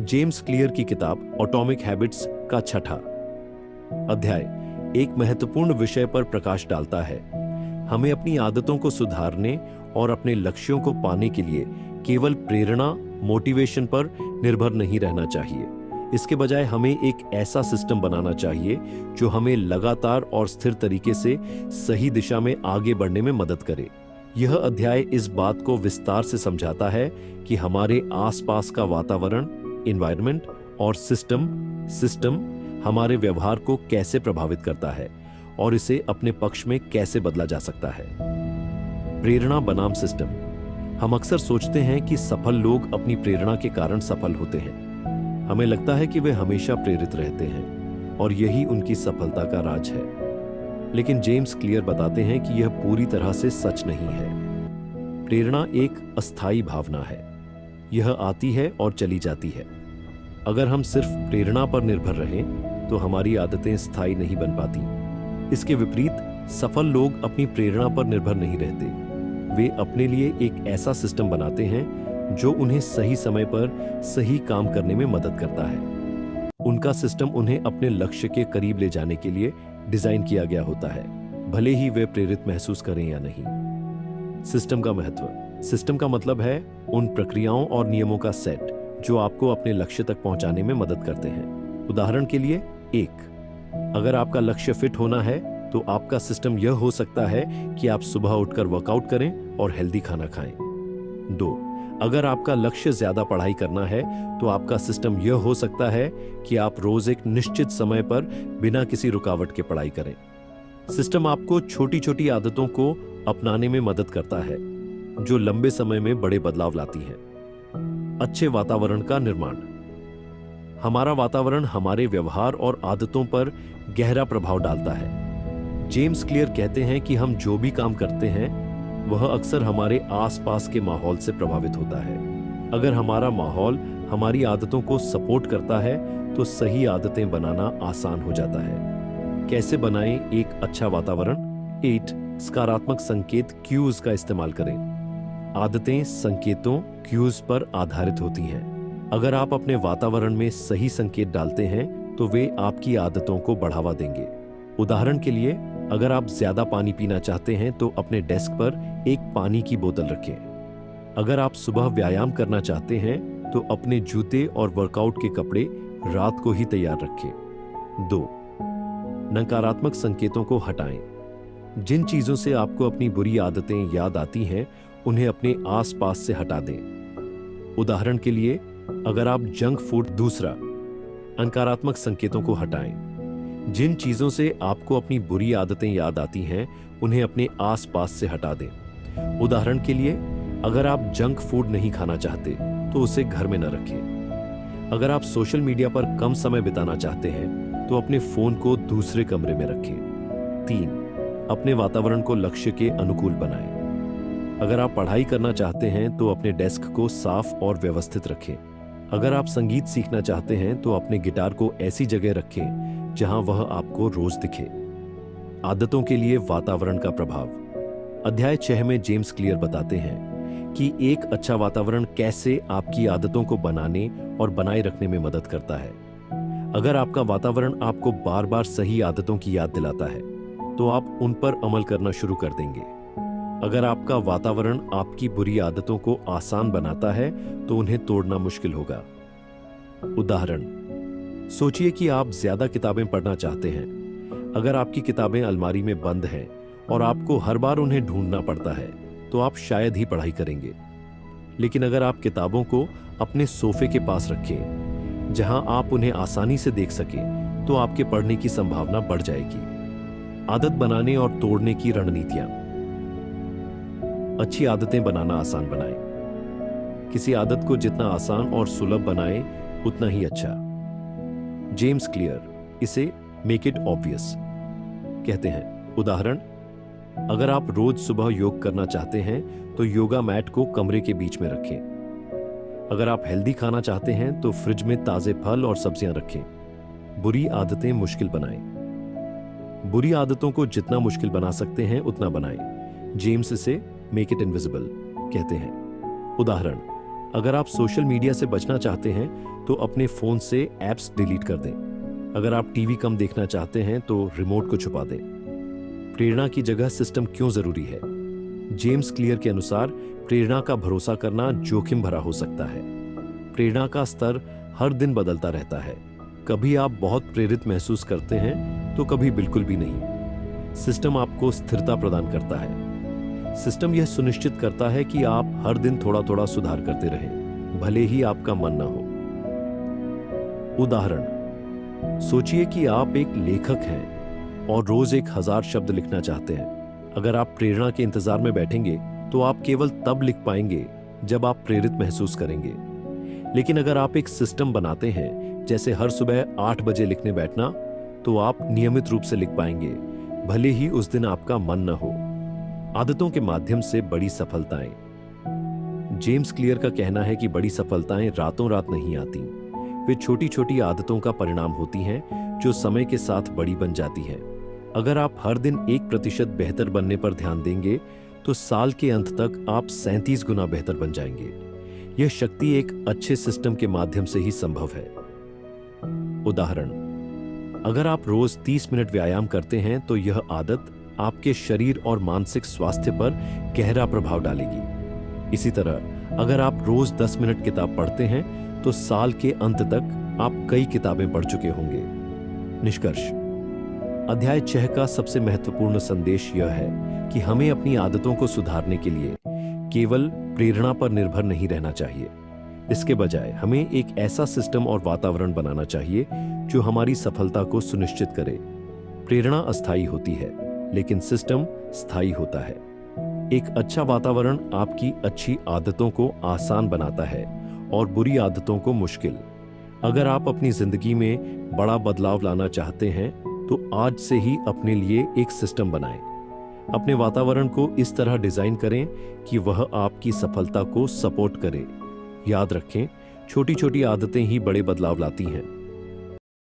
James Clear की किताब एटॉमिक हैबिट्स का 6वां अध्याय एक महत्वपूर्ण विषय पर प्रकाश डालता है। हमें अपनी आदतों को सुधारने और अपने लक्ष्यों को पाने के लिए केवल प्रेरणा, मोटिवेशन पर निर्भर नहीं रहना चाहिए। इसके बजाय हमें एक ऐसा सिस्टम बनाना चाहिए जो हमें लगातार और स्थिर तरीके से सही दिशा में आगे बढ़ने में मदद करे। यह अध्याय इस बात को विस्तार से समझाता है कि हमारे आसपास का वातावरण, एनवायरनमेंट और सिस्टम हमारे व्यवहार को कैसे प्रभावित करता है और इसे अपने पक्ष में कैसे बदला जा सकता है। प्रेरणा बनाम सिस्टम। हम अक्सर सोचते हैं कि सफल लोग अपनी प्रेरणा के कारण सफल होते हैं। हमें लगता है कि वे हमेशा प्रेरित रहते हैं और यही उनकी सफलता का राज है। लेकिन जेम्स क्लियर बताते हैं कि यह पूरी तरह से सच नहीं है। प्रेरणा एक अस्थायी भावना है। यह आती है और चली जाती है। अगर हम सिर्फ प्रेरणा पर निर्भर रहें तो हमारी आदतें स्थायी नहीं बन पाती। इसके विपरीत, सफल लोग अपनी प्रेरणा पर निर्भर नहीं रहते। वे अपने लिए एक ऐसा सिस्टम बनाते हैं जो उन्हें सही समय पर सही काम करने में मदद करता है। उनका सिस्टम उन्हें अपने लक्ष्य के करीब ले जाने के लिए डिजाइन किया गया होता है, भले ही वे प्रेरित महसूस करें या नहीं। सिस्टम का महत्व। सिस्टम का मतलब है उन प्रक्रियाओं और नियमों का सेट जो आपको अपने लक्ष्य तक पहुंचाने में मदद करते हैं। उदाहरण के लिए, 1, अगर आपका लक्ष्य फिट होना है तो आपका सिस्टम यह हो सकता है कि आप सुबह उठकर वर्कआउट करें और हेल्दी खाना खाएं। 2, अगर आपका लक्ष्य ज्यादा पढ़ाई करना है तो आपका सिस्टम यह हो सकता है कि आप रोज एक निश्चित समय पर बिना किसी रुकावट के पढ़ाई करें। सिस्टम आपको छोटी छोटी आदतों को अपनाने में मदद करता है जो लंबे समय में बड़े बदलाव लाती हैं। अच्छे वातावरण का निर्माण। हमारा वातावरण हमारे व्यवहार और आदतों पर गहरा प्रभाव डालता है। जेम्स क्लियर कहते हैं कि हम जो भी काम करते हैं वह अक्सर हमारे आसपास के माहौल से प्रभावित होता है। अगर हमारा माहौल हमारी आदतों को सपोर्ट करता है तो सही आदतें बनाना आसान हो जाता है। कैसे बनाएं एक अच्छा वातावरण? 8, सकारात्मक संकेत क्यूज का इस्तेमाल करें। आदतें संकेतों क्यूज पर आधारित होती हैं। अगर आप अपने वातावरण में सही संकेत डालते हैं तो वे आपकी आदतों को बढ़ावा देंगे। उदाहरण के लिए, अगर आप ज्यादा पानी पीना चाहते हैं तो अपने डेस्क पर एक पानी की बोतल रखें। अगर आप सुबह व्यायाम करना चाहते हैं तो अपने जूते और वर्कआउट के कपड़े रात को ही तैयार रखें। 2. नकारात्मक संकेतों को हटाएं। जिन चीजों से आपको अपनी बुरी आदतें याद आती हैं, उन्हें अपने आसपास से हटा दें। उदाहरण के लिए, अगर आप जंक फूड। दूसरा, नकारात्मक संकेतों को हटाएं। जिन चीजों से आपको अपनी बुरी आदतें याद आती हैं, उन्हें अपने आसपास से हटा दें। उदाहरण के लिए, अगर आप जंक फूड नहीं खाना चाहते तो उसे घर में न रखें। अगर आप सोशल मीडिया पर कम समय बिताना चाहते हैं तो अपने फोन को दूसरे कमरे में रखें। 3. अपने वातावरण को लक्ष्य के अनुकूल बनाएं। अगर आप पढ़ाई करना चाहते हैं तो अपने डेस्क को साफ और व्यवस्थित रखें। अगर आप संगीत सीखना चाहते हैं तो अपने गिटार को ऐसी जगह रखें जहां वह आपको रोज दिखे। आदतों के लिए वातावरण का प्रभाव। अध्याय 6 में जेम्स क्लियर बताते हैं कि एक अच्छा वातावरण कैसे आपकी आदतों को बनाने और बनाए रखने में मदद करता है। अगर आपका वातावरण आपको बार बार सही आदतों की याद दिलाता है तो आप उन पर अमल करना शुरू कर देंगे। अगर आपका वातावरण आपकी बुरी आदतों को आसान बनाता है तो उन्हें तोड़ना मुश्किल होगा। उदाहरण, सोचिए कि आप ज्यादा किताबें पढ़ना चाहते हैं। अगर आपकी किताबें अलमारी में बंद हैं और आपको हर बार उन्हें ढूंढना पड़ता है तो आप शायद ही पढ़ाई करेंगे। लेकिन अगर आप किताबों को अपने सोफे के पास रखें जहां आप उन्हें आसानी से देख सकें तो आपके पढ़ने की संभावना बढ़ जाएगी। आदत बनाने और तोड़ने की रणनीतियां। अच्छी आदतें बनाना आसान बनाएं। किसी आदत को जितना आसान और सुलभ बनाएं उतना ही अच्छा। जेम्स क्लियर इसे मेक इट ऑब्वियस कहते हैं। उदाहरण, अगर आप रोज सुबह योग करना चाहते हैं तो योगा मैट को कमरे के बीच में रखें। अगर आप हेल्दी खाना चाहते हैं तो फ्रिज में ताजे फल और सब्जियां रखें। बुरी आदतें मुश्किल बनाएं। बुरी आदतों को जितना मुश्किल बना सकते हैं उतना बनाएं। जेम्स इसे मेक इट इनविजिबल कहते हैं। उदाहरण, अगर आप सोशल मीडिया से बचना चाहते हैं तो अपने फोन से एप्स डिलीट कर दें। अगर आप टीवी कम देखना चाहते हैं तो रिमोट को छुपा दें। प्रेरणा की जगह सिस्टम क्यों जरूरी है? जेम्स क्लियर के अनुसार प्रेरणा का भरोसा करना जोखिम भरा हो सकता है। प्रेरणा का स्तर हर दिन बदलता रहता है। कभी आप बहुत प्रेरित महसूस करते हैं तो कभी बिल्कुल भी नहीं। सिस्टम आपको स्थिरता प्रदान करता है। सिस्टम यह सुनिश्चित करता है कि आप हर दिन थोड़ा थोड़ा सुधार करते रहें, भले ही आपका मन न हो। उदाहरण, सोचिए कि आप एक लेखक हैं और रोज 1000 शब्द लिखना चाहते हैं। अगर आप प्रेरणा के इंतजार में बैठेंगे तो आप केवल तब लिख पाएंगे जब आप प्रेरित महसूस करेंगे। लेकिन अगर आप एक सिस्टम बनाते हैं, जैसे हर सुबह 8 बजे लिखने बैठना, तो आप नियमित रूप से लिख पाएंगे, भले ही उस दिन आपका मन न हो। आदतों के माध्यम से बड़ी सफलताएं। जेम्स क्लियर का कहना है कि बड़ी सफलताएं रातों रात नहीं आती। वे छोटी छोटी आदतों का परिणाम होती हैं जो समय के साथ बड़ी बन जाती हैं। अगर आप हर दिन 1% बेहतर बनने पर ध्यान देंगे तो साल के अंत तक आप 37 गुना बेहतर बन जाएंगे। यह शक्ति एक अच्छे सिस्टम के माध्यम से ही संभव है। उदाहरण, अगर आप रोज 30 मिनट व्यायाम करते हैं तो यह आदत आपके शरीर और मानसिक स्वास्थ्य पर गहरा प्रभाव डालेगी। इसी तरह अगर आप रोज 10 मिनट किताब पढ़ते हैं तो साल के अंत तक आप कई किताबें पढ़ चुके होंगे। निष्कर्ष, अध्याय 6 का सबसे महत्वपूर्ण संदेश यह है कि हमें अपनी आदतों को सुधारने के लिए केवल प्रेरणा पर निर्भर नहीं रहना चाहिए। इसके बजाय हमें एक ऐसा सिस्टम और वातावरण बनाना चाहिए जो हमारी सफलता को सुनिश्चित करे। प्रेरणा अस्थायी होती है, लेकिन सिस्टम स्थायी होता है। एक अच्छा वातावरण आपकी अच्छी आदतों को आसान बनाता है और बुरी आदतों को मुश्किल। अगर आप अपनी जिंदगी में बड़ा बदलाव लाना चाहते हैं तो आज से ही अपने लिए एक सिस्टम बनाएं। अपने वातावरण को इस तरह डिजाइन करें कि वह आपकी सफलता को सपोर्ट करे। याद रखें, छोटी छोटी आदतें ही बड़े बदलाव लाती हैं।